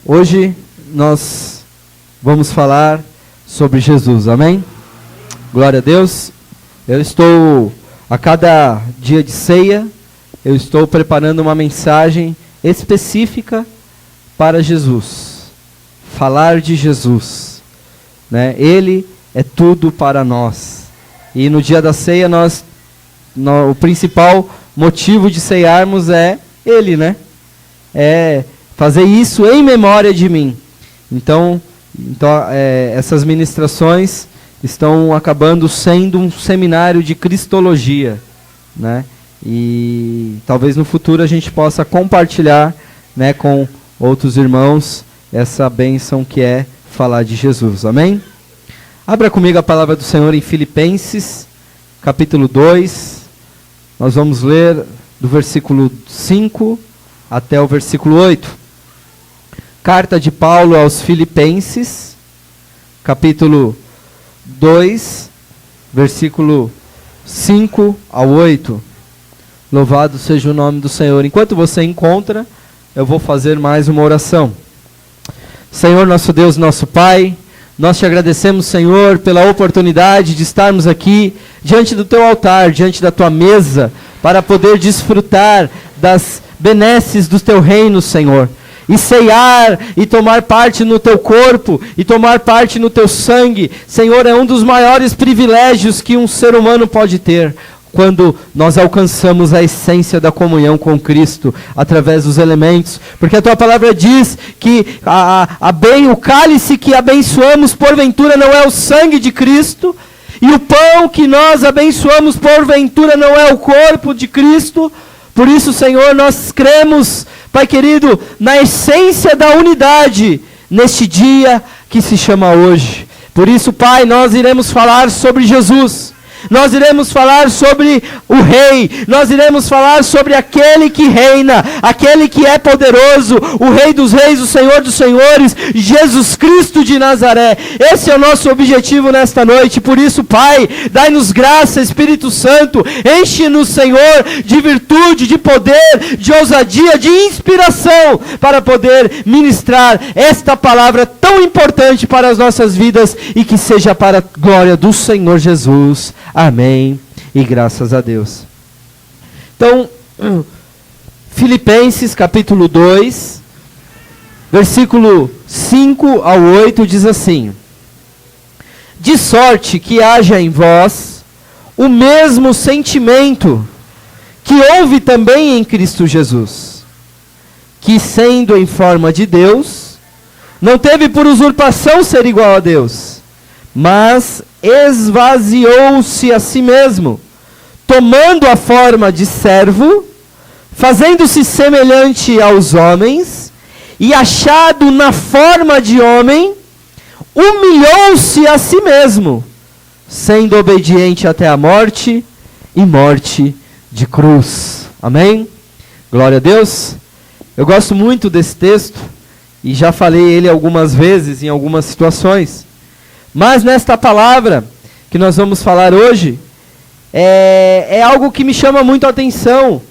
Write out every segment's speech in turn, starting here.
Hoje nós vamos falar sobre Jesus, amém? Glória a Deus. Eu estou, a cada dia de ceia, eu estou preparando uma mensagem específica para Jesus. Falar de Jesus, né? Ele é tudo para nós. E no dia da ceia, o principal motivo de ceiarmos é Ele, né? É fazer isso em memória de mim. Então essas ministrações estão acabando sendo um seminário de cristologia, né? E talvez no futuro a gente possa compartilhar, né, com outros irmãos essa bênção que é falar de Jesus, amém? Abra comigo a palavra do Senhor em Filipenses, capítulo 2. Nós vamos ler do versículo 5 até o versículo 8. Carta de Paulo aos Filipenses, capítulo 2, versículo 5 ao 8. Louvado seja o nome do Senhor. Enquanto você encontra, eu vou fazer mais uma oração. Senhor, nosso Deus, nosso Pai, nós te agradecemos, Senhor, pela oportunidade de estarmos aqui diante do teu altar, diante da tua mesa, para poder desfrutar das benesses do teu reino, Senhor. E ceiar, e tomar parte no teu corpo, e tomar parte no teu sangue. Senhor, é um dos maiores privilégios que um ser humano pode ter, quando nós alcançamos a essência da comunhão com Cristo, através dos elementos. Porque a tua palavra diz que o cálice que abençoamos, porventura, não é o sangue de Cristo, e o pão que nós abençoamos, porventura, não é o corpo de Cristo. Por isso, Senhor, nós cremos, Pai querido, na essência da unidade, neste dia que se chama hoje. Por isso, Pai, nós iremos falar sobre Jesus. Nós iremos falar sobre o Rei, nós iremos falar sobre aquele que reina, aquele que é poderoso, o Rei dos Reis, o Senhor dos Senhores, Jesus Cristo de Nazaré. Esse é o nosso objetivo nesta noite. Por isso, Pai, dai-nos graça, Espírito Santo, enche-nos, Senhor, de virtude, de poder, de ousadia, de inspiração, para poder ministrar esta palavra tão importante para as nossas vidas e que seja para a glória do Senhor Jesus. Amém e graças a Deus. Então, Filipenses capítulo 2, versículo 5 ao 8 diz assim: de sorte que haja em vós o mesmo sentimento que houve também em Cristo Jesus, que sendo em forma de Deus, não teve por usurpação ser igual a Deus, mas esvaziou-se a si mesmo, tomando a forma de servo, fazendo-se semelhante aos homens, e achado na forma de homem, humilhou-se a si mesmo, sendo obediente até a morte, e morte de cruz. Amém? Glória a Deus. Eu gosto muito desse texto, e já falei ele algumas vezes, em algumas situações. Mas nesta palavra que nós vamos falar hoje, é algo que me chama muito a atenção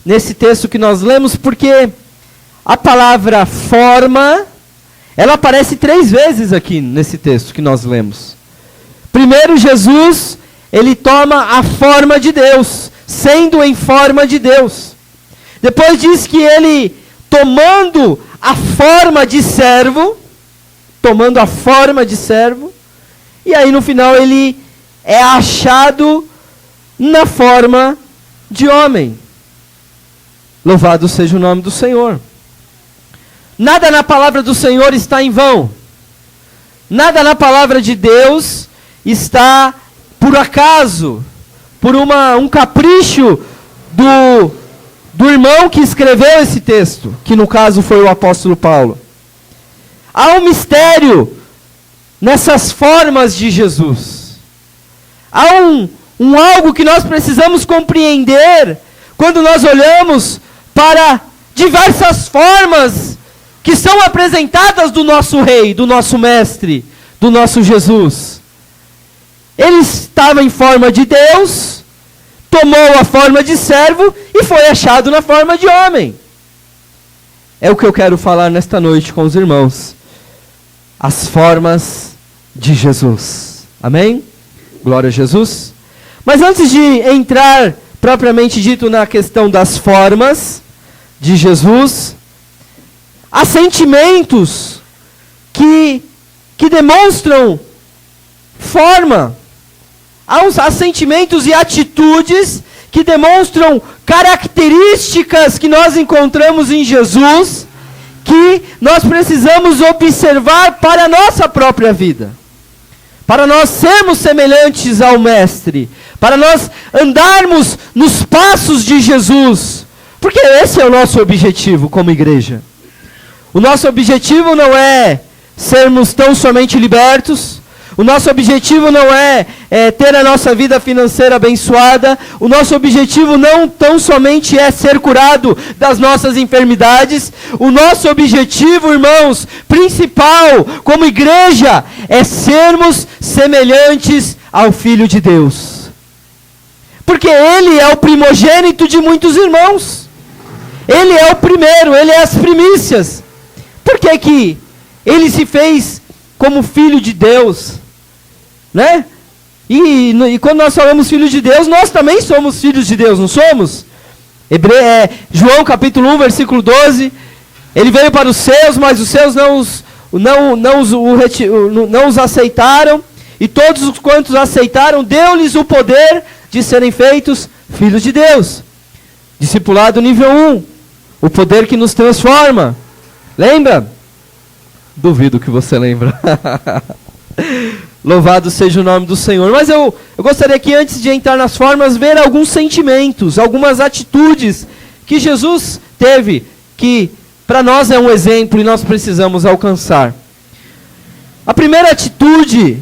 nesse texto que nós lemos, porque a palavra forma, ela aparece 3 vezes aqui nesse texto que nós lemos. Primeiro, Jesus, ele toma a forma de Deus, sendo em forma de Deus. Depois diz que ele, tomando a forma de servo, e aí no final ele é achado na forma de homem. Louvado seja o nome do Senhor. Nada na palavra do Senhor está em vão. Nada na palavra de Deus está por acaso, por um capricho do irmão que escreveu esse texto, que no caso foi o apóstolo Paulo. Há um mistério nessas formas de Jesus. Há um algo que nós precisamos compreender quando nós olhamos para diversas formas que são apresentadas do nosso Rei, do nosso Mestre, do nosso Jesus. Ele estava em forma de Deus, tomou a forma de servo e foi achado na forma de homem. é o que eu quero falar nesta noite com os irmãos. As formas de Jesus. Amém? Glória a Jesus. Mas antes de entrar propriamente dito na questão das formas de Jesus, há sentimentos que demonstram forma. Há sentimentos e atitudes que demonstram características que nós encontramos em Jesus, que nós precisamos observar para a nossa própria vida. Para nós sermos semelhantes ao Mestre, para nós andarmos nos passos de Jesus, porque esse é o nosso objetivo como igreja. O nosso objetivo não é sermos tão somente libertos, o nosso objetivo não é ter a nossa vida financeira abençoada, o nosso objetivo não tão somente é ser curado das nossas enfermidades, o nosso objetivo, irmãos, principal como igreja, é sermos semelhantes ao Filho de Deus. Porque Ele é o primogênito de muitos irmãos, Ele é o primeiro, Ele é as primícias. Por que que Ele se fez como Filho de Deus? Né? E quando nós falamos filhos de Deus, nós também somos filhos de Deus, não somos? João capítulo 1, versículo 12, Ele veio para os seus, mas os seus não os aceitaram, e todos os quantos aceitaram, deu-lhes o poder de serem feitos filhos de Deus. Discipulado nível 1, o poder que nos transforma. Lembra? Duvido que você lembra. Louvado seja o nome do Senhor. Mas eu gostaria que antes de entrar nas formas, ver alguns sentimentos, algumas atitudes que Jesus teve, que para nós é um exemplo e nós precisamos alcançar. A primeira atitude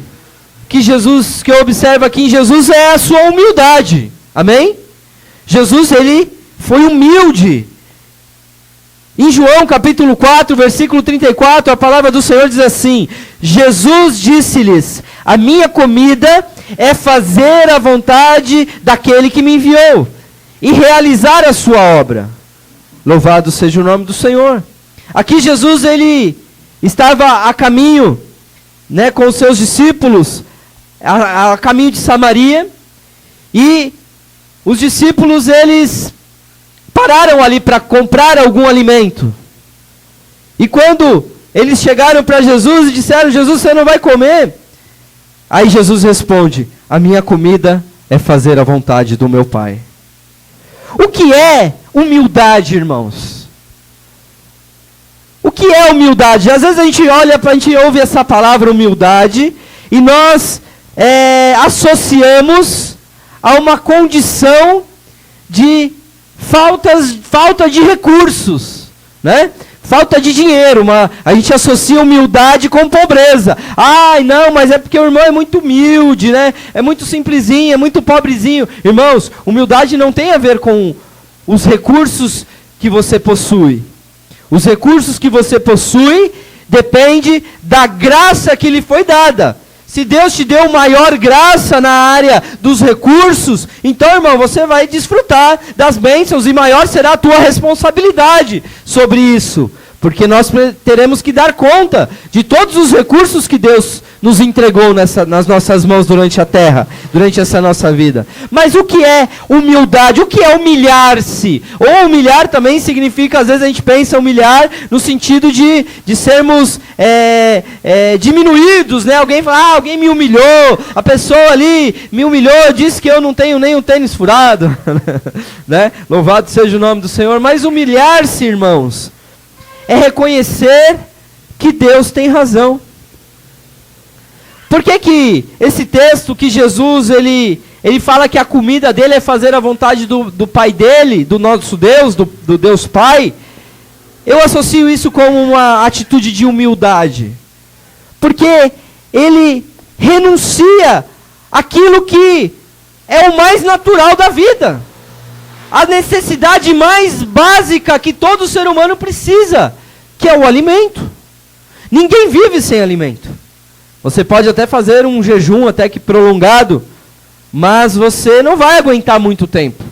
que eu observo aqui em Jesus é a sua humildade. Amém? Jesus, Ele foi humilde. Em João capítulo 4, versículo 34, a palavra do Senhor diz assim: Jesus disse-lhes: a minha comida é fazer a vontade daquele que me enviou e realizar a sua obra. Louvado seja o nome do Senhor. Aqui Jesus, Ele estava a caminho, né, com os seus discípulos, a caminho de Samaria, e os discípulos, eles pararam ali para comprar algum alimento. E quando eles chegaram para Jesus e disseram: Jesus, você não vai comer? Aí Jesus responde: a minha comida é fazer a vontade do meu Pai. O que é humildade, irmãos? O que é humildade? Às vezes a gente ouve essa palavra humildade e nós associamos a uma condição de falta de recursos, né? Falta de dinheiro. A gente associa humildade com pobreza. Ai, não, mas é porque o irmão é muito humilde, né? É muito simplesinho, é muito pobrezinho. Irmãos, humildade não tem a ver com os recursos que você possui. Os recursos que você possui depende da graça que lhe foi dada. Se Deus te deu maior graça na área dos recursos, então, irmão, você vai desfrutar das bênçãos e maior será a tua responsabilidade sobre isso. Porque nós teremos que dar conta de todos os recursos que Deus nos entregou nas nossas mãos durante a terra, durante essa nossa vida. Mas o que é humildade? O que é humilhar-se? Ou humilhar também significa, às vezes a gente pensa humilhar no sentido de sermos diminuídos, né? Alguém fala: alguém me humilhou, a pessoa ali me humilhou, disse que eu não tenho nem um tênis furado. Né? Louvado seja o nome do Senhor. Mas humilhar-se, irmãos, é reconhecer que Deus tem razão. Por que esse texto que Jesus, ele fala que a comida dele é fazer a vontade do Pai dele, do nosso Deus, do Deus Pai? Eu associo isso como uma atitude de humildade. Porque ele renuncia aquilo que é o mais natural da vida. A necessidade mais básica que todo ser humano precisa, que é o alimento. Ninguém vive sem alimento. Você pode até fazer um jejum até que prolongado, mas você não vai aguentar muito tempo.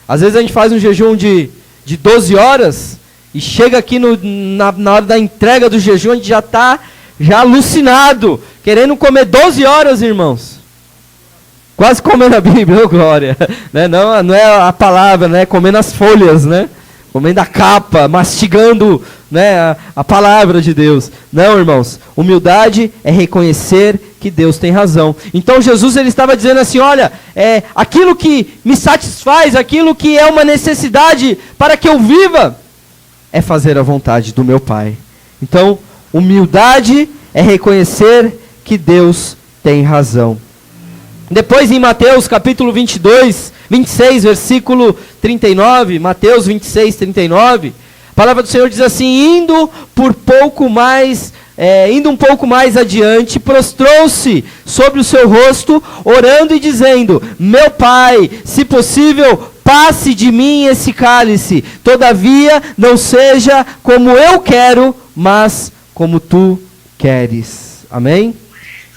Às vezes a gente faz um jejum de 12 horas E chega aqui na hora da entrega do jejum, a gente já está alucinado, querendo comer 12 horas, irmãos. Quase comendo a Bíblia, oh glória. Né? Não é a palavra, né? Comendo as folhas, né? Comendo a capa, mastigando, né, a palavra de Deus. Não, irmãos, humildade é reconhecer que Deus tem razão. Então Jesus ele estava dizendo assim, olha, aquilo que me satisfaz, aquilo que é uma necessidade para que eu viva, é fazer a vontade do meu Pai. Então, humildade é reconhecer que Deus tem razão. Depois em Mateus capítulo 26, versículo 39, Mateus 26, 39, a palavra do Senhor diz assim, indo um pouco mais adiante, prostrou-se sobre o seu rosto, orando e dizendo, meu Pai, se possível, passe de mim esse cálice, todavia não seja como eu quero, mas como tu queres. Amém?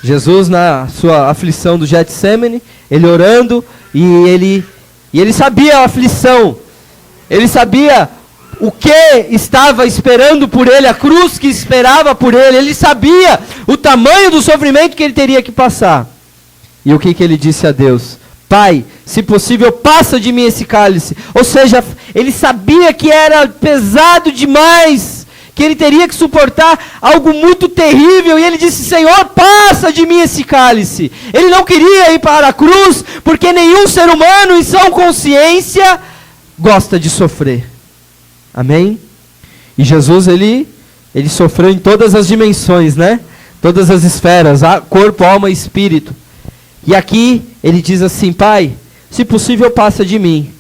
Jesus, na sua aflição do Getsemane, ele orando, e ele sabia a aflição, ele sabia o que estava esperando por ele, a cruz que esperava por ele sabia o tamanho do sofrimento que ele teria que passar. E o que ele disse a Deus? Pai, se possível, passa de mim esse cálice. Ou seja, ele sabia que era pesado demais, que ele teria que suportar algo muito terrível, e ele disse, Senhor, passa de mim esse cálice. Ele não queria ir para a cruz, porque nenhum ser humano em sã consciência gosta de sofrer. Amém? E Jesus, ele sofreu em todas as dimensões, né? Todas as esferas, corpo, alma e espírito. E aqui, ele diz assim, Pai, se possível, passa de mim,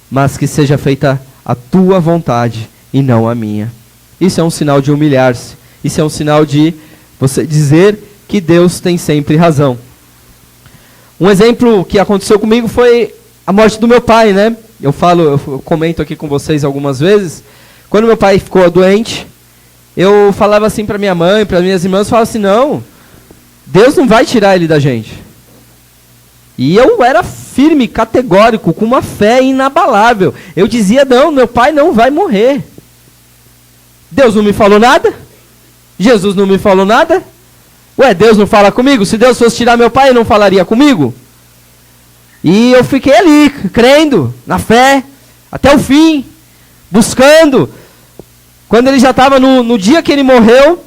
mas que seja feita a tua vontade e não a minha. Isso é um sinal de humilhar-se. Isso é um sinal de você dizer que Deus tem sempre razão. Um exemplo que aconteceu comigo foi a morte do meu pai, né? Eu comento aqui com vocês algumas vezes. Quando meu pai ficou doente, eu falava assim para minha mãe, para minhas irmãs, falava assim, não, Deus não vai tirar ele da gente. E eu era firme, categórico, com uma fé inabalável. Eu dizia, não, meu pai não vai morrer. Deus não me falou nada? Jesus não me falou nada? Ué, Deus não fala comigo? Se Deus fosse tirar meu pai, ele não falaria comigo? E eu fiquei ali, crendo, na fé, até o fim, buscando. Quando ele já estava no dia que ele morreu,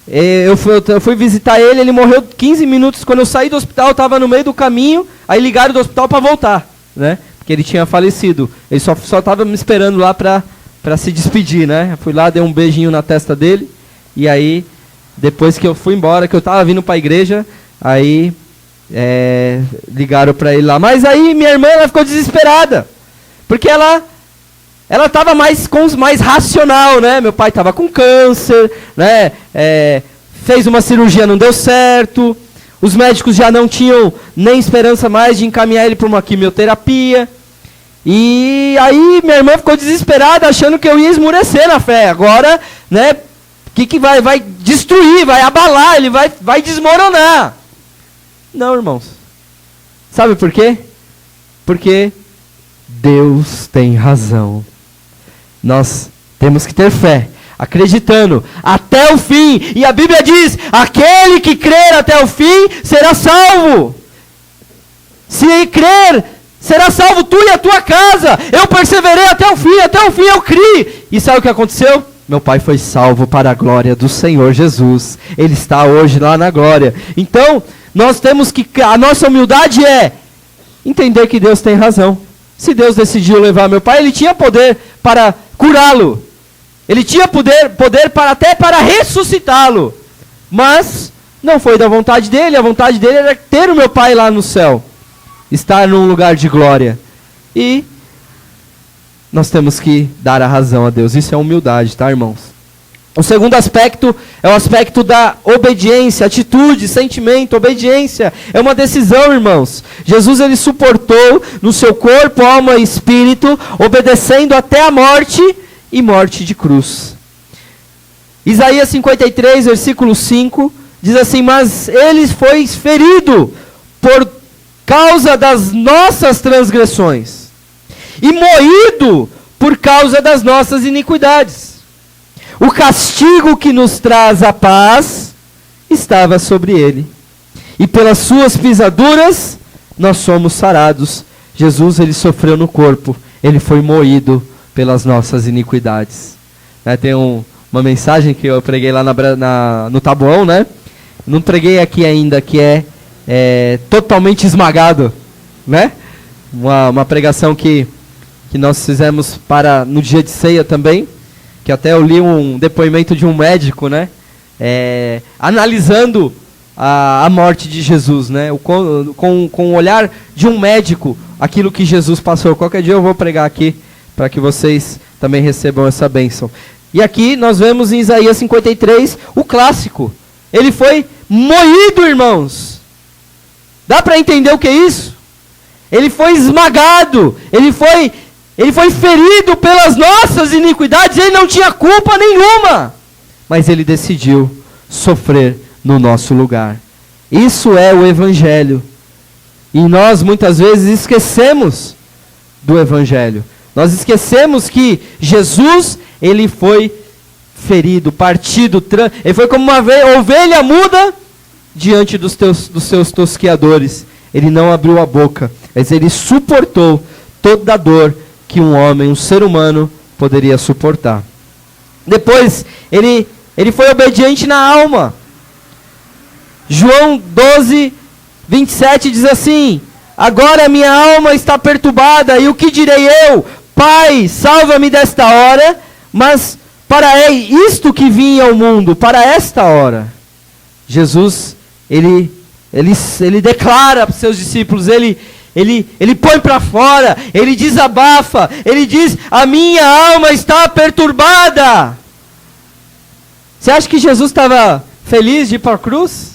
eu fui visitar ele morreu 15 minutos. Quando eu saí do hospital, eu estava no meio do caminho, aí ligaram do hospital para voltar, né? Porque ele tinha falecido. Ele só estava me esperando lá para se despedir, né? Eu fui lá, dei um beijinho na testa dele, e aí, depois que eu fui embora, que eu estava vindo para a igreja, aí ligaram para ele lá. Mas aí minha irmã, ela ficou desesperada, porque ela estava mais racional, né? Meu pai estava com câncer, né? Fez uma cirurgia, não deu certo, os médicos já não tinham nem esperança mais de encaminhar ele para uma quimioterapia. E aí minha irmã ficou desesperada, achando que eu ia esmurecer na fé. Agora, né, que vai destruir, vai abalar, ele vai desmoronar. Não, irmãos. Sabe por quê? Porque Deus tem razão. Nós temos que ter fé, acreditando até o fim. E a Bíblia diz, aquele que crer até o fim será salvo. Se crer, será salvo tu e a tua casa. Eu perseverei até o fim eu criei. E sabe o que aconteceu? Meu pai foi salvo para a glória do Senhor Jesus. Ele está hoje lá na glória. Então, nós temos que, a nossa humildade é entender que Deus tem razão. Se Deus decidiu levar meu pai, ele tinha poder para curá-lo. Ele tinha poder até para ressuscitá-lo. Mas não foi da vontade dele. A vontade dele era ter o meu pai lá no céu, estar num lugar de glória. E nós temos que dar a razão a Deus. Isso é humildade, tá, irmãos? O segundo aspecto é o aspecto da obediência, atitude, sentimento, obediência. É uma decisão, irmãos. Jesus, ele suportou no seu corpo, alma e espírito, obedecendo até a morte e morte de cruz. Isaías 53, versículo 5, diz assim, mas ele foi ferido por causa das nossas transgressões e moído por causa das nossas iniquidades. O castigo que nos traz a paz estava sobre ele. E pelas suas pisaduras nós somos sarados. Jesus, ele sofreu no corpo. Ele foi moído pelas nossas iniquidades. Tem uma mensagem que eu preguei lá no Taboão, né? Não preguei aqui ainda, que é totalmente esmagado, né? Uma pregação que nós fizemos no dia de ceia também, que até eu li um depoimento de um médico, né? Analisando a morte de Jesus, né? Com o olhar de um médico, aquilo que Jesus passou. Qualquer dia eu vou pregar aqui, para que vocês também recebam essa bênção. E aqui nós vemos em Isaías 53, o clássico. Ele foi moído, irmãos. Dá para entender o que é isso? Ele foi esmagado, ele foi ferido pelas nossas iniquidades, ele não tinha culpa nenhuma. Mas ele decidiu sofrer no nosso lugar. Isso é o Evangelho. E nós muitas vezes esquecemos do Evangelho. Nós esquecemos que Jesus, ele foi ferido, partido, ele foi como uma ovelha muda diante dos seus tosqueadores. Ele não abriu a boca, mas ele suportou toda a dor que um homem, um ser humano, poderia suportar. Depois, ele foi obediente na alma. João 12, 27 diz assim: agora minha alma está perturbada, e o que direi eu? Pai, salva-me desta hora, mas para isto que vim ao mundo, para esta hora. Jesus, ele declara para os seus discípulos, ele põe para fora, ele desabafa, ele diz: a minha alma está perturbada. Você acha que Jesus estava feliz de ir para a cruz?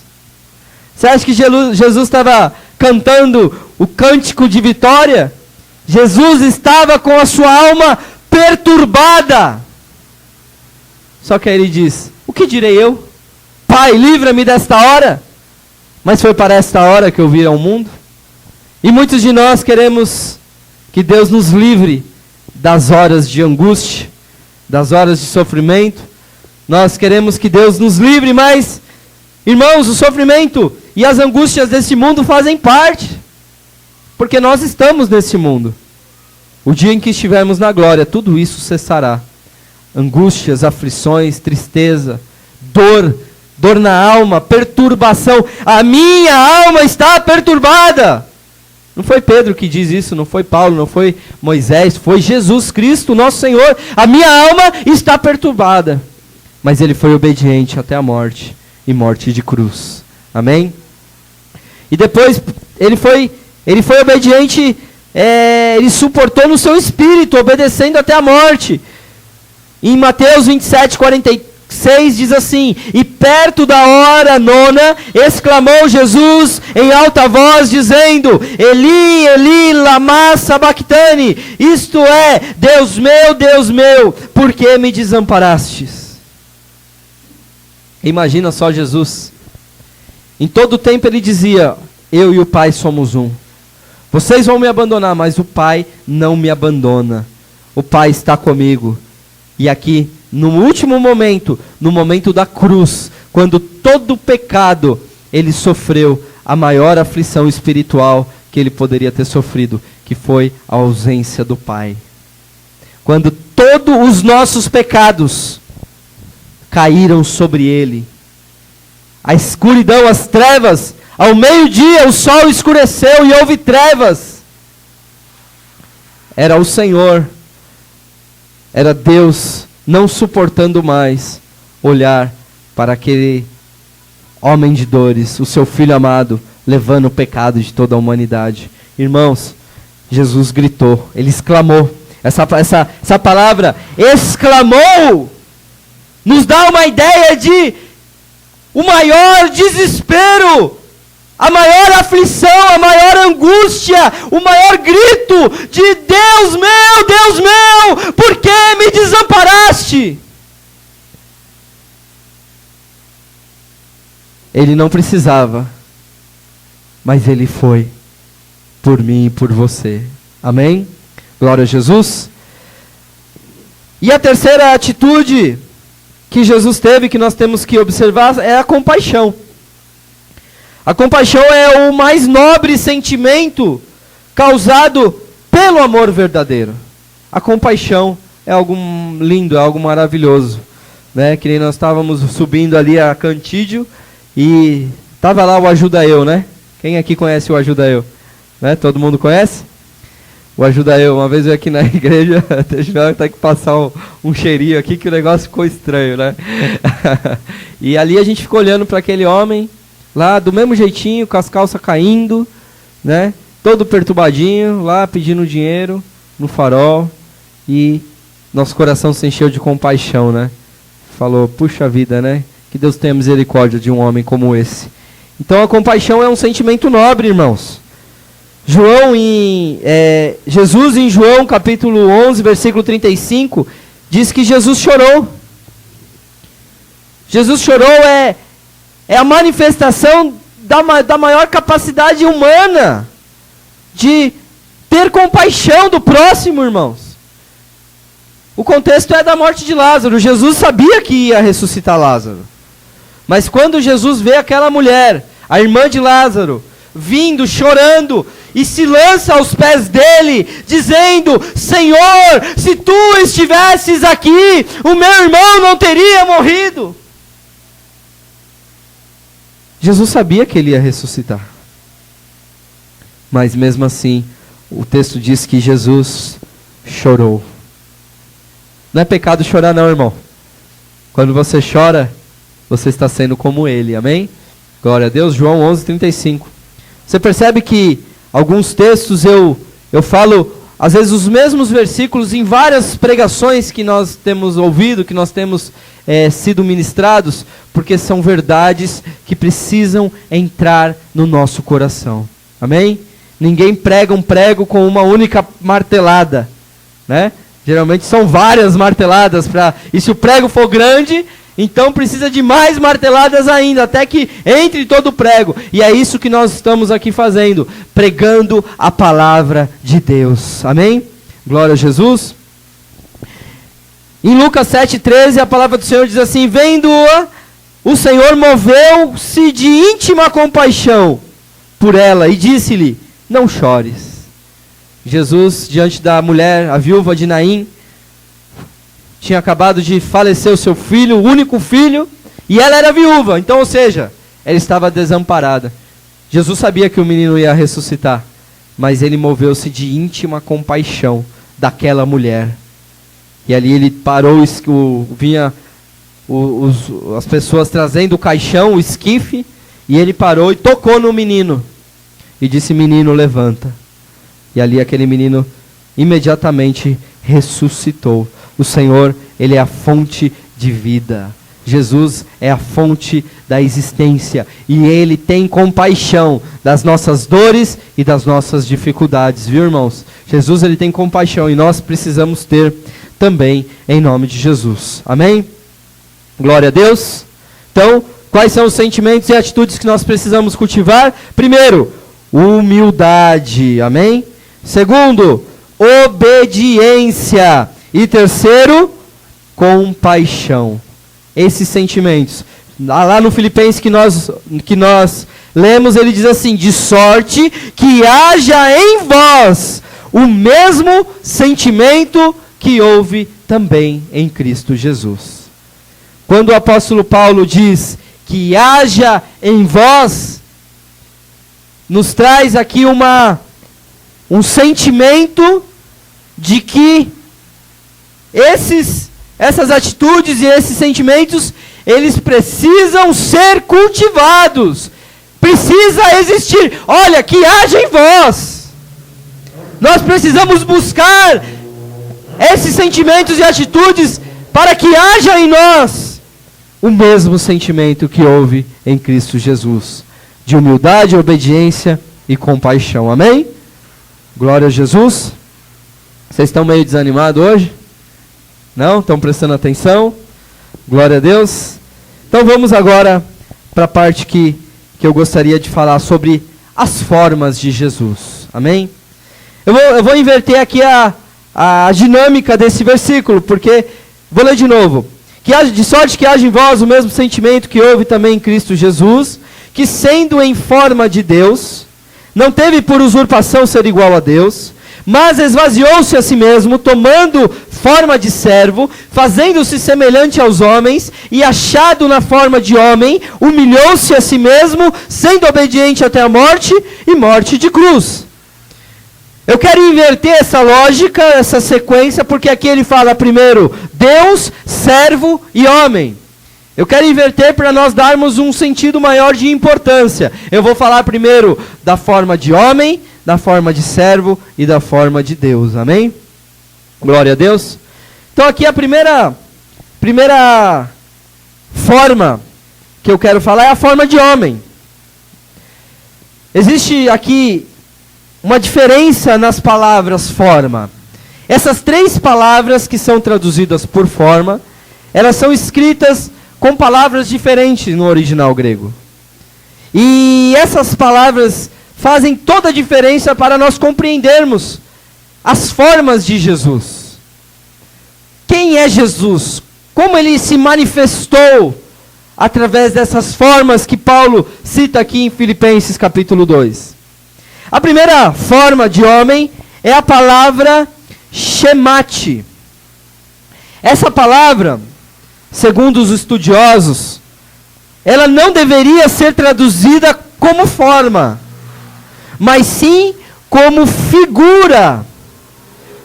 Você acha que Jesus estava cantando o cântico de vitória? Jesus estava com a sua alma perturbada. Só que aí ele diz: o que direi eu? Pai, livra-me desta hora. Mas foi para esta hora que eu vim ao mundo. E muitos de nós queremos que Deus nos livre das horas de angústia, das horas de sofrimento. Nós queremos que Deus nos livre, mas, irmãos, o sofrimento e as angústias desse mundo fazem parte. Porque nós estamos nesse mundo. O dia em que estivermos na glória, tudo isso cessará. Angústias, aflições, tristeza, dor na alma, perturbação. A minha alma está perturbada. Não foi Pedro que diz isso, não foi Paulo, não foi Moisés, foi Jesus Cristo, nosso Senhor. A minha alma está perturbada. Mas ele foi obediente até a morte, e morte de cruz. Amém? E depois ele foi obediente, ele suportou no seu espírito, obedecendo até a morte. Em Mateus 27, 46 diz assim: e perto da hora nona, exclamou Jesus em alta voz, dizendo: Eli, Eli, lama sabachthani, isto é, Deus meu, por que me desamparastes? Imagina só Jesus. Em todo tempo ele dizia: eu e o Pai somos um. Vocês vão me abandonar, mas o Pai não me abandona. O Pai está comigo. E aqui, no último momento, no momento da cruz, quando todo o pecado, ele sofreu a maior aflição espiritual que ele poderia ter sofrido, que foi a ausência do Pai. Quando todos os nossos pecados caíram sobre ele, a escuridão, as trevas, ao meio-dia o sol escureceu e houve trevas. Era o Senhor, era Deus não suportando mais olhar para aquele homem de dores, o seu Filho amado, levando o pecado de toda a humanidade. Irmãos, Jesus gritou, ele exclamou. Essa palavra, exclamou, nos dá uma ideia de o maior desespero, a maior aflição, a maior angústia, o maior grito de Deus meu, por que me desamparaste? Ele não precisava, mas ele foi por mim e por você. Amém? Glória a Jesus. E a terceira atitude que Jesus teve, que nós temos que observar, é a compaixão. A compaixão é o mais nobre sentimento causado pelo amor verdadeiro. A compaixão é algo lindo, é algo maravilhoso, né? Que nem nós estávamos subindo ali a Cantídio e estava lá o Ajuda Eu, né? Quem aqui conhece o Ajuda Eu? Né? Todo mundo conhece? O Ajuda Eu, uma vez eu aqui na igreja, deixa eu até que passar um cheirinho aqui que o negócio ficou estranho, né? E ali a gente ficou olhando para aquele homem, lá do mesmo jeitinho, com as calças caindo, né? Todo perturbadinho, lá pedindo dinheiro no farol, e nosso coração se encheu de compaixão, né? Falou, puxa vida, né? Que Deus tenha misericórdia de um homem como esse. Então a compaixão é um sentimento nobre, irmãos. Jesus em João capítulo 11, versículo 35, diz que Jesus chorou. Jesus chorou é a manifestação da maior capacidade humana de ter compaixão do próximo, irmãos. O contexto é da morte de Lázaro. Jesus sabia que ia ressuscitar Lázaro. Mas quando Jesus vê aquela mulher, a irmã de Lázaro, vindo, chorando, e se lança aos pés dele, dizendo, Senhor, se tu estivesses aqui, o meu irmão não teria morrido. Jesus sabia que ele ia ressuscitar. Mas mesmo assim, o texto diz que Jesus chorou. Não é pecado chorar não, irmão. Quando você chora, você está sendo como ele, amém? Glória a Deus, João 11, 35. Você percebe que alguns textos eu falo, às vezes, os mesmos versículos em várias pregações que nós temos ouvido, que nós temos sido ministrados, porque são verdades que precisam entrar no nosso coração. Amém? Ninguém prega um prego com uma única martelada, né? Geralmente são várias marteladas, e se o prego for grande, então precisa de mais marteladas ainda, até que entre todo o prego. E é isso que nós estamos aqui fazendo, pregando a palavra de Deus. Amém? Glória a Jesus. Em Lucas 7,13, a palavra do Senhor diz assim, vendo-a, o Senhor moveu-se de íntima compaixão por ela e disse-lhe, não chores. Jesus, diante da mulher, a viúva de Naim, tinha acabado de falecer o seu filho, o único filho, e ela era viúva. Então, ou seja, ela estava desamparada. Jesus sabia que o menino ia ressuscitar, mas ele moveu-se de íntima compaixão daquela mulher. E ali ele parou, vinha as pessoas trazendo o caixão, o esquife, e ele parou e tocou no menino. E disse, menino, levanta. E ali aquele menino imediatamente ressuscitou. O Senhor, Ele é a fonte de vida. Jesus é a fonte da existência. E Ele tem compaixão das nossas dores e das nossas dificuldades. Viu, irmãos? Jesus, Ele tem compaixão e nós precisamos ter também em nome de Jesus. Amém? Glória a Deus. Então, quais são os sentimentos e atitudes que nós precisamos cultivar? Primeiro, humildade. Amém? Segundo, obediência. E terceiro, compaixão. Esses sentimentos. Lá no Filipenses que nós lemos, ele diz assim, de sorte que haja em vós o mesmo sentimento que houve também em Cristo Jesus. Quando o apóstolo Paulo diz que haja em vós, nos traz aqui um sentimento de que essas atitudes e esses sentimentos, eles precisam ser cultivados. Precisa existir. Olha, que haja em vós. Nós precisamos buscar esses sentimentos e atitudes para que haja em nós o mesmo sentimento que houve em Cristo Jesus. De humildade, obediência e compaixão. Amém? Glória a Jesus. Vocês estão meio desanimados hoje? Não? Estão prestando atenção? Glória a Deus. Então vamos agora para a parte que eu gostaria de falar sobre as formas de Jesus. Amém? Eu vou inverter aqui a dinâmica desse versículo, porque, vou ler de novo. De sorte que haja em vós o mesmo sentimento que houve também em Cristo Jesus, que sendo em forma de Deus, não teve por usurpação ser igual a Deus, mas esvaziou-se a si mesmo, tomando forma de servo, fazendo-se semelhante aos homens, e achado na forma de homem, humilhou-se a si mesmo, sendo obediente até a morte, e morte de cruz. Eu quero inverter essa lógica, essa sequência, porque aqui ele fala primeiro Deus, servo e homem. Eu quero inverter para nós darmos um sentido maior de importância. Eu vou falar primeiro da forma de homem, da forma de servo e da forma de Deus. Amém? Glória a Deus. Então aqui a primeira forma que eu quero falar é a forma de homem. Existe aqui uma diferença nas palavras forma. Essas três palavras que são traduzidas por forma, elas são escritas com palavras diferentes no original grego. E essas palavras fazem toda a diferença para nós compreendermos as formas de Jesus. Quem é Jesus? Como ele se manifestou através dessas formas que Paulo cita aqui em Filipenses capítulo 2. A primeira forma de homem é a palavra shemate. Essa palavra, segundo os estudiosos, ela não deveria ser traduzida como forma, mas sim como figura,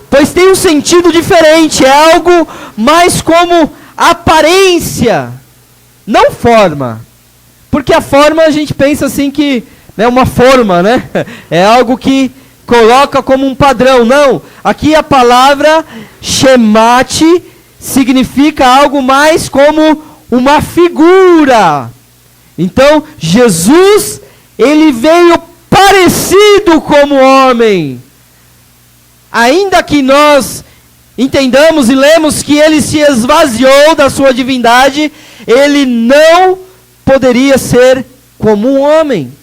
pois tem um sentido diferente, é algo mais como aparência, não forma, porque a forma a gente pensa assim que é uma forma, né? É algo que coloca como um padrão. Não, aqui a palavra shemate significa algo mais como uma figura. Então, Jesus, ele veio parecido como homem. Ainda que nós entendamos e lemos que ele se esvaziou da sua divindade, ele não poderia ser como um homem.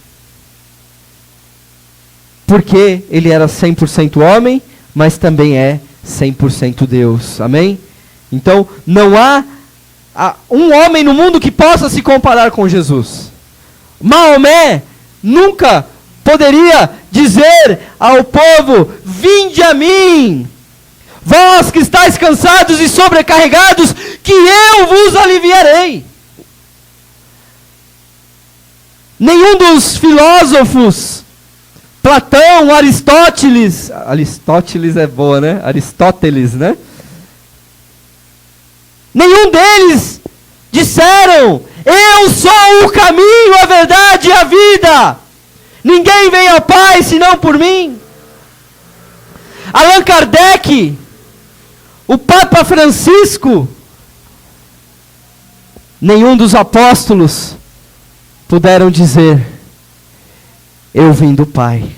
Porque ele era 100% homem, mas também é 100% Deus. Amém? Então, não há um homem no mundo que possa se comparar com Jesus. Maomé nunca poderia dizer ao povo: vinde a mim, vós que estáis cansados e sobrecarregados, que eu vos aliviarei. Nenhum dos filósofos, Platão, Aristóteles é boa, né? Aristóteles, né? Nenhum deles disseram: eu sou o caminho, a verdade e a vida. Ninguém vem ao Pai senão por mim. Allan Kardec, o Papa Francisco, nenhum dos apóstolos puderam dizer: eu vim do Pai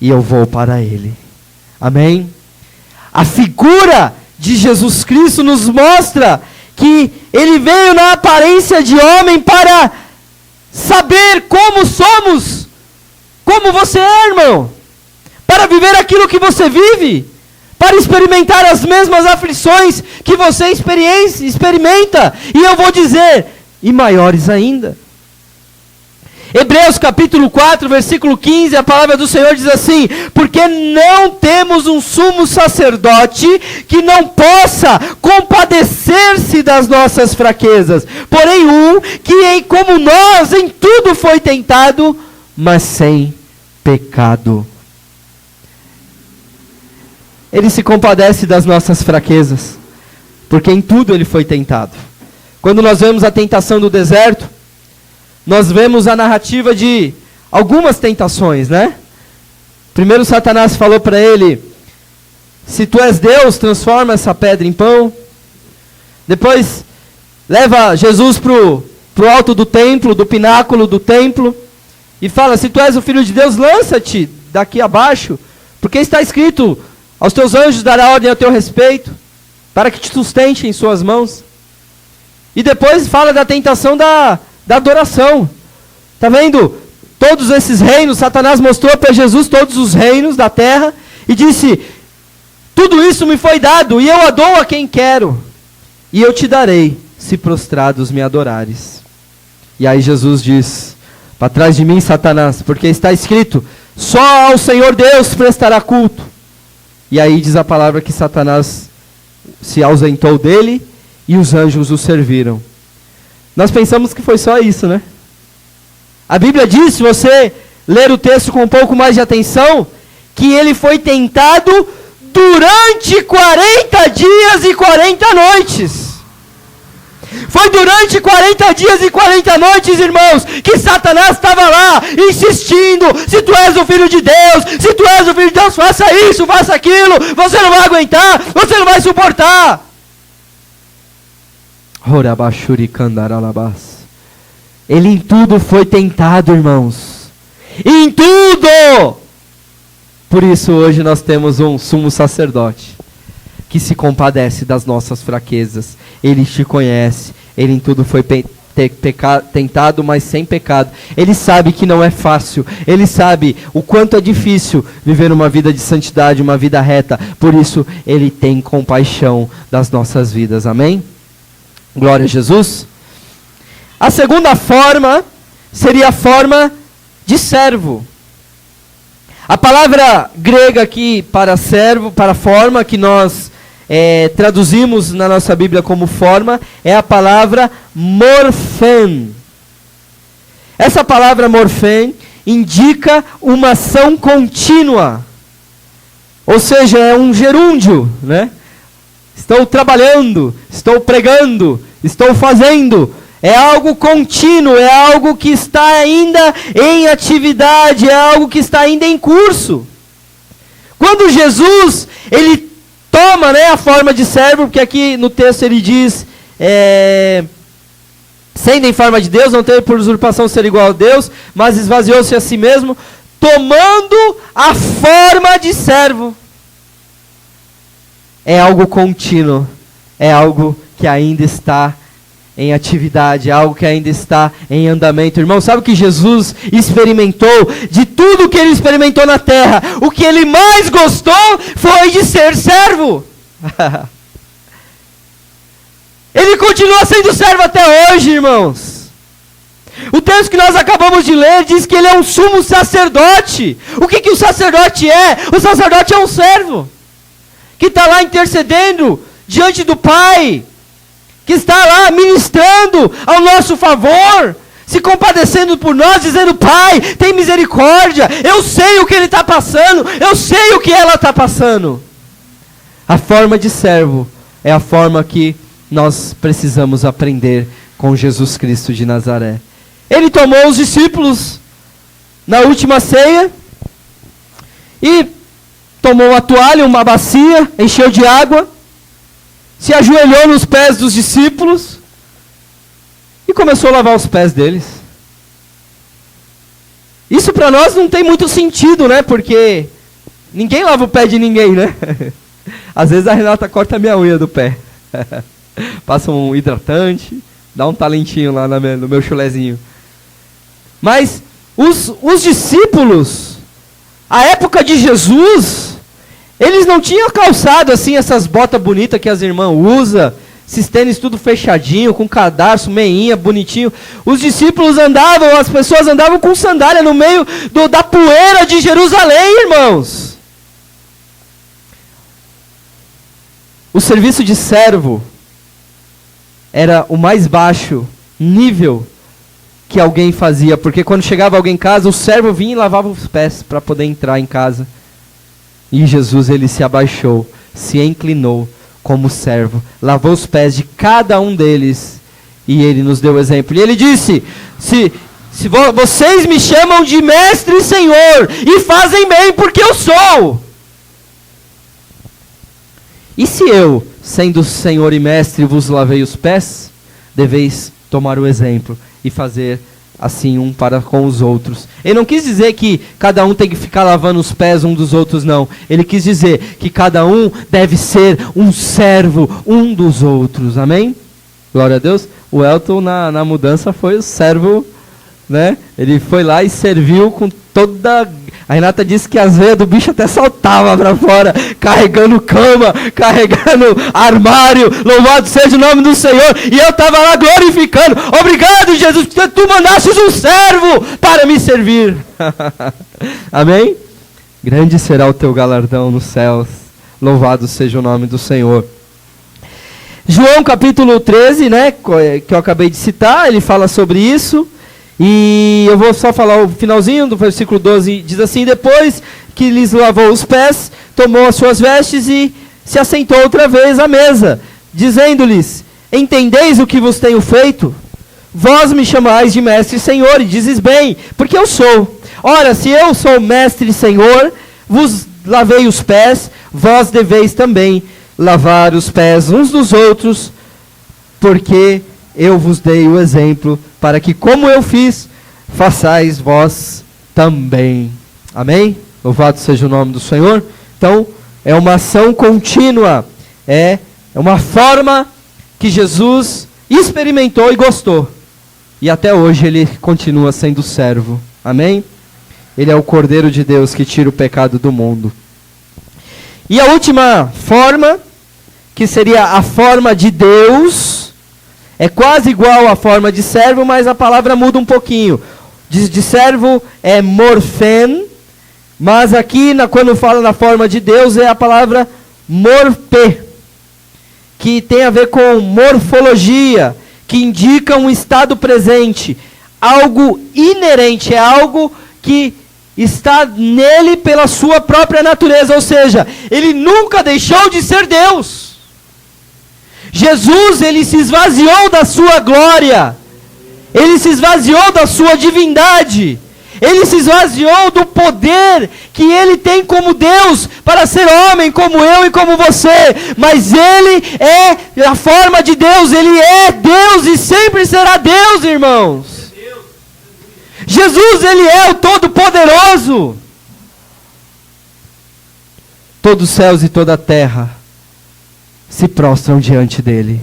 e eu vou para Ele. Amém? A figura de Jesus Cristo nos mostra que Ele veio na aparência de homem para saber como somos, como você é, irmão, para viver aquilo que você vive, para experimentar as mesmas aflições que você experimenta, e eu vou dizer, e maiores ainda. Hebreus capítulo 4, versículo 15, a palavra do Senhor diz assim: porque não temos um sumo sacerdote que não possa compadecer-se das nossas fraquezas, porém que como nós em tudo foi tentado, mas sem pecado. Ele se compadece das nossas fraquezas, porque em tudo ele foi tentado. Quando nós vemos a tentação do deserto, nós vemos a narrativa de algumas tentações, né? Primeiro Satanás falou para ele: se tu és Deus, transforma essa pedra em pão. Depois leva Jesus pro alto do templo, do pináculo do templo, e fala: se tu és o Filho de Deus, lança-te daqui abaixo, porque está escrito: aos teus anjos dará ordem a teu respeito, para que te sustente em suas mãos. E depois fala da tentação da adoração. Está vendo? Todos esses reinos, Satanás mostrou para Jesus todos os reinos da terra e disse: Tudo isso me foi dado, e eu a dou a quem quero. E eu te darei, se prostrados me adorares. E aí Jesus diz, para trás de mim, Satanás, porque está escrito, só ao Senhor Deus prestará culto. E aí diz a palavra que Satanás se ausentou dele, e os anjos o serviram. Nós pensamos que foi só isso, né? A Bíblia diz, se você ler o texto com um pouco mais de atenção, que ele foi tentado durante 40 dias e 40 noites. Foi durante 40 dias e 40 noites, irmãos, que Satanás estava lá, insistindo, se tu és o Filho de Deus, se tu és o Filho de Deus, faça isso, faça aquilo, você não vai aguentar, você não vai suportar. Ele em tudo foi tentado, irmãos. Em tudo! Por isso hoje nós temos um sumo sacerdote que se compadece das nossas fraquezas. Ele te conhece. Ele em tudo foi tentado, mas sem pecado. Ele sabe que não é fácil. Ele sabe o quanto é difícil viver uma vida de santidade, uma vida reta. Por isso ele tem compaixão das nossas vidas. Amém? Glória a Jesus. A segunda forma seria a forma de servo. A palavra grega aqui para servo, para forma, que nós traduzimos na nossa Bíblia como forma, é a palavra morphen. Essa palavra morphen indica uma ação contínua. Ou seja, é um gerúndio, né? Estou trabalhando, estou pregando, estou fazendo. É algo contínuo, é algo que está ainda em atividade, é algo que está ainda em curso. Quando Jesus, ele toma, né, a forma de servo, porque aqui no texto ele diz, sendo em forma de Deus, não teve por usurpação ser igual a Deus, mas esvaziou-se a si mesmo, tomando a forma de servo. É algo contínuo, é algo que ainda está em atividade, algo que ainda está em andamento. Irmão, sabe o que Jesus experimentou? De tudo que ele experimentou na terra, o que ele mais gostou foi de ser servo. Ele continua sendo servo até hoje, irmãos. O texto que nós acabamos de ler diz que ele é um sumo sacerdote. O que o sacerdote é? O sacerdote é um servo que está lá intercedendo diante do Pai, que está lá ministrando ao nosso favor, se compadecendo por nós, dizendo, Pai, tem misericórdia, eu sei o que ele está passando, eu sei o que ela está passando. A forma de servo é a forma que nós precisamos aprender com Jesus Cristo de Nazaré. Ele tomou os discípulos na última ceia e tomou uma toalha, uma bacia, encheu de água, se ajoelhou nos pés dos discípulos e começou a lavar os pés deles. Isso para nós não tem muito sentido, né? Porque ninguém lava o pé de ninguém, né? Às vezes a Renata corta a minha unha do pé. Passa um hidratante, dá um talentinho lá no meu chulezinho. Mas os discípulos, a época de Jesus, eles não tinham calçado assim essas botas bonitas que as irmãs usam, esses tênis tudo fechadinho, com cadarço, meinha, bonitinho. Os discípulos andavam, as pessoas andavam com sandália no meio da poeira de Jerusalém, irmãos. O serviço de servo era o mais baixo nível que alguém fazia, porque quando chegava alguém em casa, o servo vinha e lavava os pés para poder entrar em casa. E Jesus, ele se abaixou, se inclinou como servo, lavou os pés de cada um deles, e ele nos deu exemplo. E ele disse, se vocês me chamam de mestre e senhor, e fazem bem porque eu sou. E se eu, sendo senhor e mestre, vos lavei os pés, deveis tomar o exemplo e fazer assim um para com os outros. Ele não quis dizer que cada um tem que ficar lavando os pés um dos outros, não. Ele quis dizer que cada um deve ser um servo um dos outros. Amém? Glória a Deus. O Elton na mudança foi o servo, né? Ele foi lá e serviu com toda A Renata disse que as veias do bicho até saltavam para fora, carregando cama, carregando armário. Louvado seja o nome do Senhor. E eu estava lá glorificando. Obrigado, Jesus, que tu mandastes um servo para me servir. Amém? Grande será o teu galardão nos céus. Louvado seja o nome do Senhor. João capítulo 13, né, que eu acabei de citar, ele fala sobre isso. E eu vou só falar o finalzinho do versículo 12. Diz assim: depois que lhes lavou os pés, tomou as suas vestes e se assentou outra vez à mesa, dizendo-lhes: entendeis o que vos tenho feito? Vós me chamais de mestre e senhor, e dizes bem, porque eu sou. Ora, se eu sou mestre e senhor, vos lavei os pés, vós deveis também lavar os pés uns dos outros, porque eu vos dei o exemplo, para que como eu fiz, façais vós também. Amém? Louvado seja o nome do Senhor. Então, é uma ação contínua, é uma forma que Jesus experimentou e gostou. E até hoje ele continua sendo servo. Amém? Ele é o Cordeiro de Deus que tira o pecado do mundo. E a última forma, que seria a forma de Deus, é quase igual à forma de servo, mas a palavra muda um pouquinho. De servo é morfen, mas aqui, quando fala na forma de Deus, é a palavra morpê, que tem a ver com morfologia, que indica um estado presente, algo inerente, é algo que está nele pela sua própria natureza, ou seja, ele nunca deixou de ser Deus. Jesus, ele se esvaziou da sua glória, ele se esvaziou da sua divindade, ele se esvaziou do poder que ele tem como Deus para ser homem como eu e como você, mas ele é a forma de Deus, ele é Deus e sempre será Deus, irmãos. Jesus, ele é o Todo-Poderoso. Todos os céus e toda a terra se prostram diante dele.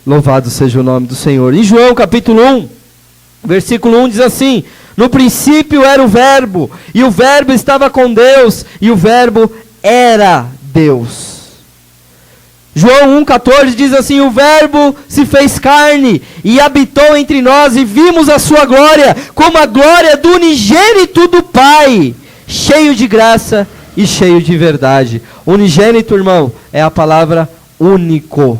Louvado seja o nome do Senhor. Em João capítulo 1, versículo 1 diz assim: no princípio era o verbo, e o verbo estava com Deus, e o verbo era Deus. João 1,14 diz assim: o verbo se fez carne e habitou entre nós, e vimos a sua glória, como a glória do unigênito do Pai, cheio de graça e cheio de verdade. Unigênito, irmão, é a palavra único.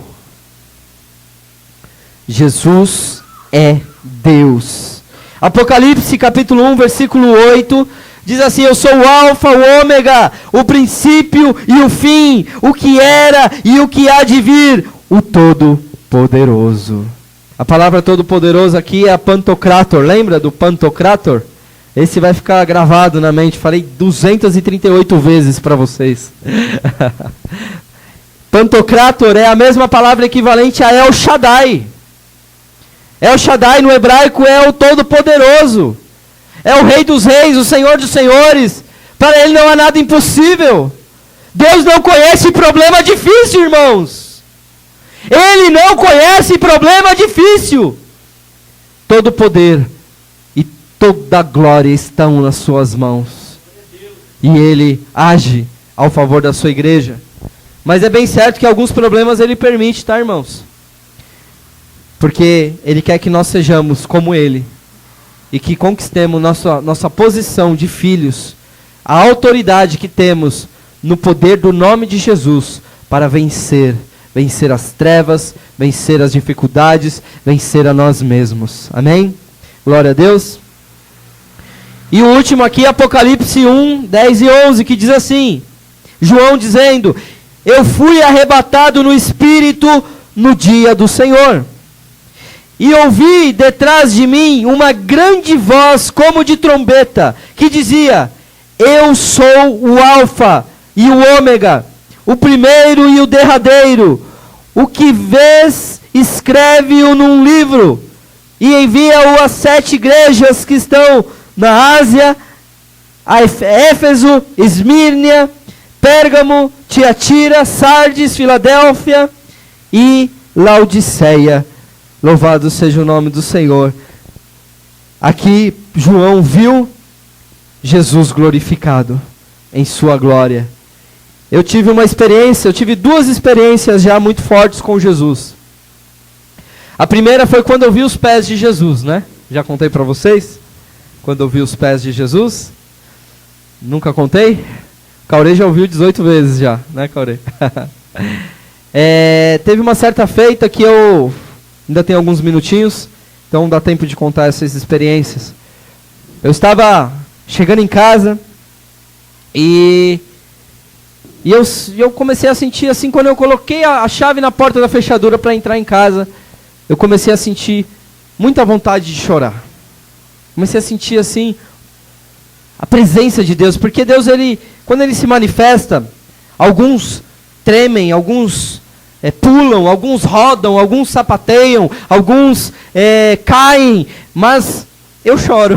Jesus é Deus. Apocalipse capítulo 1, versículo 8, diz assim: eu sou o alfa, o ômega, o princípio e o fim, o que era e o que há de vir, o Todo-Poderoso. A palavra Todo-Poderoso aqui é a Pantocrator. Lembra do Pantocrator? Esse vai ficar gravado na mente. Falei 238 vezes para vocês. Pantocrator é a mesma palavra equivalente a El Shaddai. El Shaddai no hebraico é o Todo-Poderoso. É o Rei dos Reis, o Senhor dos Senhores. Para ele não há nada impossível. Deus não conhece problema difícil, irmãos. Ele não conhece problema difícil. Todo poder e toda glória estão nas suas mãos. E ele age ao favor da sua igreja. Mas é bem certo que alguns problemas ele permite, tá, irmãos? Porque ele quer que nós sejamos como ele. E que conquistemos nossa posição de filhos, a autoridade que temos no poder do nome de Jesus para vencer as trevas, vencer as dificuldades, vencer a nós mesmos. Amém? Glória a Deus. E o último aqui, Apocalipse 1, 10 e 11, que diz assim, João dizendo: eu fui arrebatado no Espírito no dia do Senhor. E ouvi detrás de mim uma grande voz como de trombeta, que dizia: eu sou o Alfa e o Ômega, o primeiro e o derradeiro. O que vês, escreve-o num livro, e envia-o às 7 igrejas que estão na Ásia, a Éfeso, Esmírnia, Pérgamo, Tiatira, Sardes, Filadélfia e Laodiceia. Louvado seja o nome do Senhor. Aqui João viu Jesus glorificado em sua glória. Eu tive duas experiências já muito fortes com Jesus. A primeira foi quando eu vi os pés de Jesus, né? Já contei para vocês? Quando eu vi os pés de Jesus? Nunca contei? Caurê já ouviu 18 vezes já, né, Caurê? Teve uma certa feita que eu ainda tenho alguns minutinhos, então dá tempo de contar essas experiências. Eu estava chegando em casa e eu comecei a sentir assim, quando eu coloquei a chave na porta da fechadura para entrar em casa, eu comecei a sentir muita vontade de chorar. Comecei a sentir assim a presença de Deus, porque Deus, quando Ele se manifesta, alguns tremem, alguns pulam, alguns rodam, alguns sapateiam, alguns caem, mas eu choro.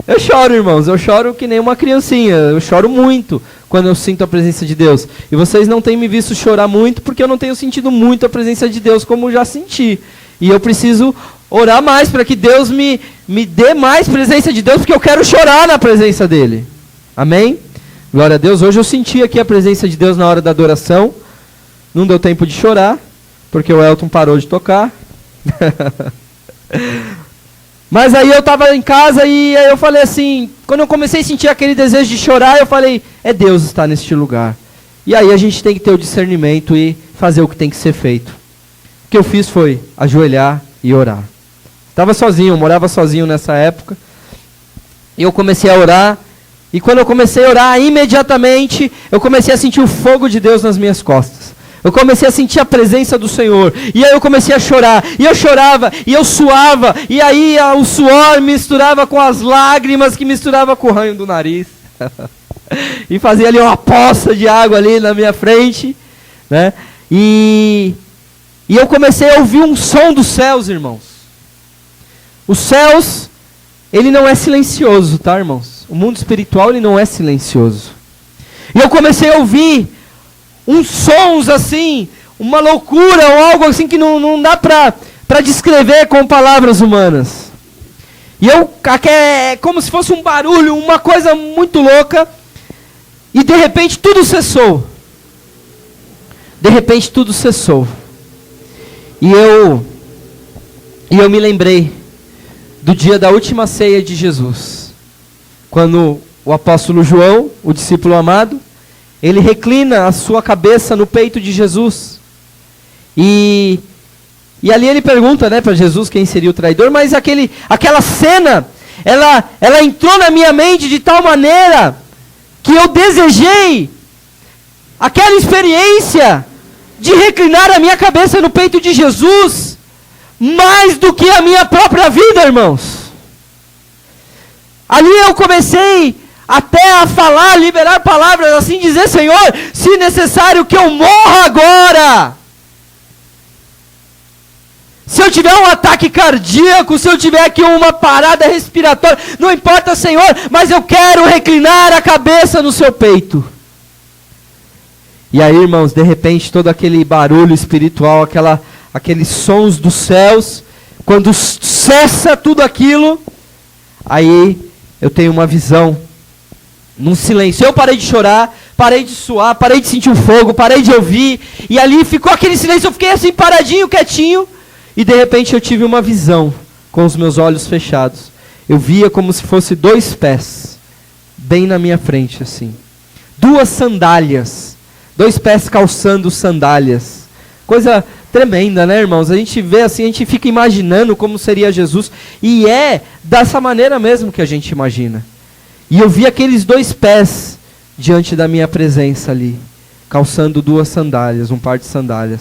Eu choro, irmãos, eu choro que nem uma criancinha, eu choro muito quando eu sinto a presença de Deus. E vocês não têm me visto chorar muito, porque eu não tenho sentido muito a presença de Deus como já senti. E eu preciso orar mais para que Deus me dê mais presença de Deus, porque eu quero chorar na presença dEle. Amém? Glória a Deus. Hoje eu senti aqui a presença de Deus na hora da adoração. Não deu tempo de chorar, porque o Elton parou de tocar. Mas aí eu estava em casa e aí eu falei assim, quando eu comecei a sentir aquele desejo de chorar, eu falei, Deus está neste lugar. E aí a gente tem que ter o discernimento e fazer o que tem que ser feito. O que eu fiz foi ajoelhar e orar. Estava sozinho, eu morava sozinho nessa época. E eu comecei a orar. E quando eu comecei a orar, imediatamente eu comecei a sentir o fogo de Deus nas minhas costas. Eu comecei a sentir a presença do Senhor. E aí eu comecei a chorar. E eu chorava. E eu suava. E aí o suor misturava com as lágrimas, que misturava com o ranho do nariz. E fazia ali uma poça de água ali na minha frente. Né? E eu comecei a ouvir um som dos céus, irmãos. Os céus, ele não é silencioso, tá, irmãos? O mundo espiritual, ele não é silencioso. E eu comecei a ouvir uns sons assim, uma loucura, ou algo assim que não dá para descrever com palavras humanas. E é como se fosse um barulho, uma coisa muito louca, e de repente tudo cessou. De repente tudo cessou. E eu me lembrei do dia da última ceia de Jesus, quando o apóstolo João, o discípulo amado, ele reclina a sua cabeça no peito de Jesus. E ali ele pergunta, né, para Jesus quem seria o traidor, mas aquela cena, ela entrou na minha mente de tal maneira que eu desejei aquela experiência de reclinar a minha cabeça no peito de Jesus, mais do que a minha própria vida, irmãos. Ali eu comecei até a falar, liberar palavras assim, dizer, Senhor, se necessário que eu morra agora. Se eu tiver um ataque cardíaco, se eu tiver aqui uma parada respiratória, não importa, Senhor, mas eu quero reclinar a cabeça no seu peito. E aí, irmãos, de repente, todo aquele barulho espiritual, aqueles sons dos céus, quando cessa tudo aquilo, aí eu tenho uma visão, num silêncio. Eu parei de chorar, parei de suar, parei de sentir o fogo, parei de ouvir, e ali ficou aquele silêncio, eu fiquei assim paradinho, quietinho, e de repente eu tive uma visão, com os meus olhos fechados. Eu via como se fosse 2 pés, bem na minha frente assim. 2 sandálias, 2 pés calçando sandálias. Coisa tremenda, né, irmãos? A gente vê assim, a gente fica imaginando como seria Jesus, e é dessa maneira mesmo que a gente imagina. E eu vi aqueles 2 pés diante da minha presença ali, calçando 2 sandálias, um par de sandálias.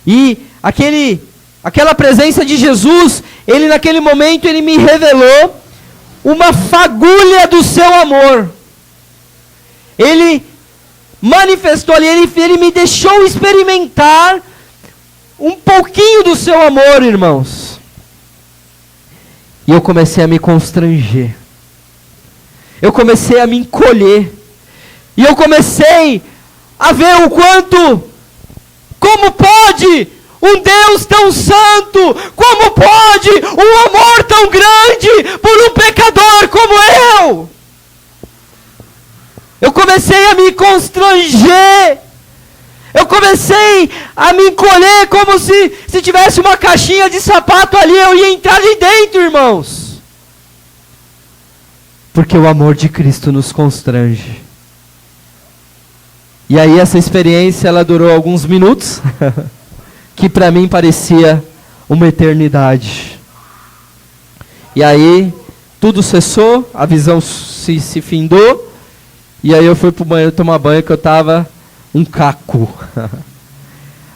E aquela presença de Jesus, ele naquele momento, ele me revelou uma fagulha do seu amor. Ele manifestou ali, ele me deixou experimentar um pouquinho do seu amor, irmãos. E eu comecei a me constranger. Eu comecei a me encolher. E eu comecei a ver o quanto, como pode um Deus tão santo, como pode um amor tão grande por um pecador como Eu comecei a me constranger. Eu comecei a me encolher como se tivesse uma caixinha de sapato ali, eu ia entrar ali dentro, irmãos. Porque o amor de Cristo nos constrange. E aí essa experiência, ela durou alguns minutos, que para mim parecia uma eternidade. E aí tudo cessou, a visão se findou, e aí eu fui pro banheiro tomar banho, que eu estava um caco.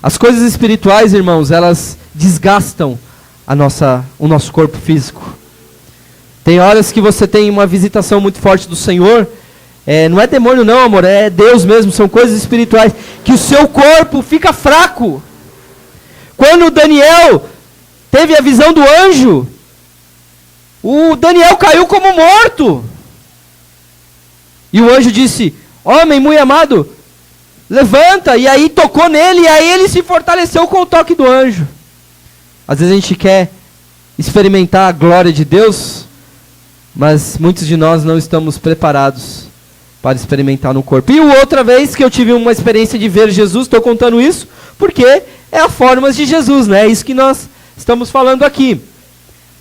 As coisas espirituais, irmãos, elas desgastam o nosso corpo físico. Tem horas que você tem uma visitação muito forte do Senhor, não é demônio não, amor, é Deus mesmo, são coisas espirituais, que o seu corpo fica fraco. Quando Daniel teve a visão do anjo, o Daniel caiu como morto. E o anjo disse: homem muito amado, levanta. E aí tocou nele, e aí ele se fortaleceu com o toque do anjo. Às vezes a gente quer experimentar a glória de Deus, mas muitos de nós não estamos preparados para experimentar no corpo. E outra vez que eu tive uma experiência de ver Jesus, estou contando isso, porque é a forma de Jesus, né? É isso que nós estamos falando aqui.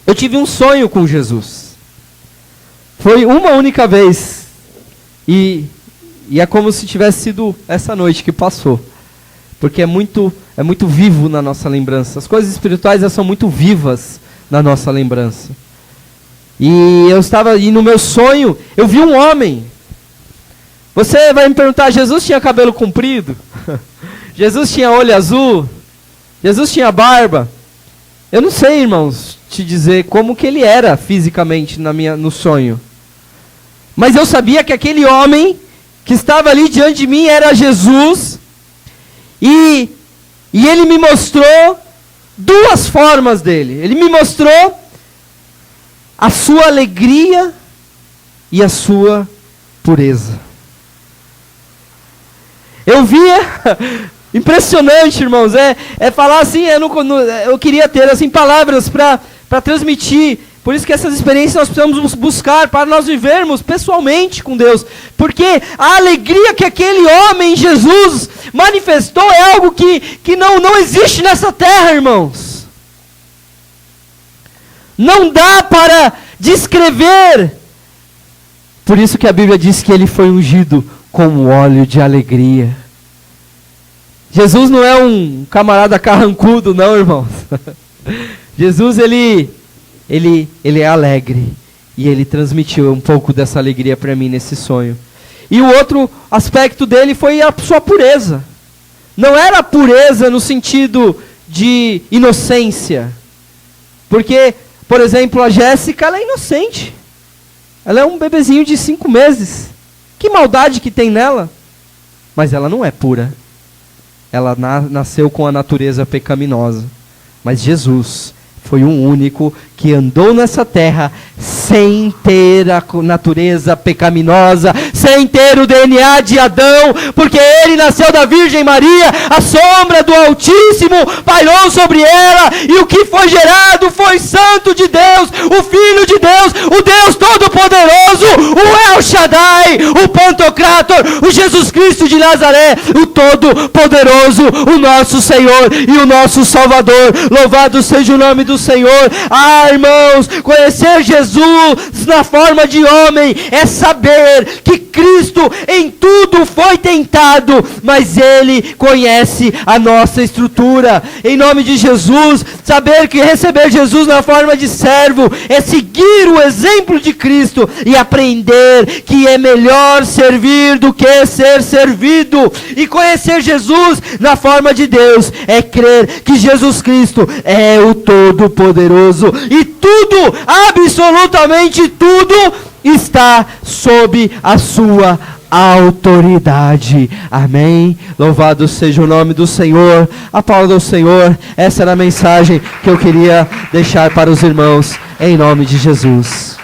Eu tive um sonho com Jesus. Foi uma única vez. E é como se tivesse sido essa noite que passou. Porque é muito vivo na nossa lembrança. As coisas espirituais, elas são muito vivas na nossa lembrança. E no meu sonho, eu vi um homem. Você vai me perguntar, Jesus tinha cabelo comprido? Jesus tinha olho azul? Jesus tinha barba? Eu não sei, irmãos, te dizer como que ele era fisicamente no sonho. Mas eu sabia que aquele homem que estava ali diante de mim era Jesus. E ele me mostrou duas formas dele. Ele me mostrou a sua alegria e a sua pureza. Eu via, impressionante, irmãos, é falar assim, eu queria ter assim, palavras para transmitir. Por isso que essas experiências nós precisamos buscar para nós vivermos pessoalmente com Deus. Porque a alegria que aquele homem, Jesus, manifestou é algo que não existe nessa terra, irmãos. Não dá para descrever. Por isso que a Bíblia diz que ele foi ungido com óleo de alegria. Jesus não é um camarada carrancudo, não, irmãos. Jesus, ele é alegre. E ele transmitiu um pouco dessa alegria para mim nesse sonho. E o outro aspecto dele foi a sua pureza. Não era pureza no sentido de inocência. Porque, por exemplo, a Jéssica, ela é inocente. Ela é um bebezinho de 5 meses. Que maldade que tem nela. Mas ela não é pura. Ela nasceu com a natureza pecaminosa. Mas Jesus foi o único que andou nessa terra sem ter a natureza pecaminosa, sem ter o DNA de Adão, porque ele nasceu da Virgem Maria, a sombra do Altíssimo pairou sobre ela, e o que foi gerado foi Santo de Deus, o Filho de Deus, o Deus Todo-Poderoso, o El Shaddai, o Pantocrator, o Jesus Cristo de Nazaré, o Todo-Poderoso, o nosso Senhor e o nosso Salvador. Louvado seja o nome do Senhor. Ah, irmãos, conhecer Jesus na forma de homem é saber que Cristo em tudo foi tentado, mas Ele conhece a nossa estrutura. Em nome de Jesus, saber que receber Jesus na forma de servo é seguir o exemplo de Cristo e aprender que é melhor servir do que ser servido. E conhecer Jesus na forma de Deus é crer que Jesus Cristo é o Todo-Poderoso e tudo, absolutamente tudo, está sob a sua autoridade. Amém? Louvado seja o nome do Senhor. A palavra do Senhor. Essa era a mensagem que eu queria deixar para os irmãos, em nome de Jesus.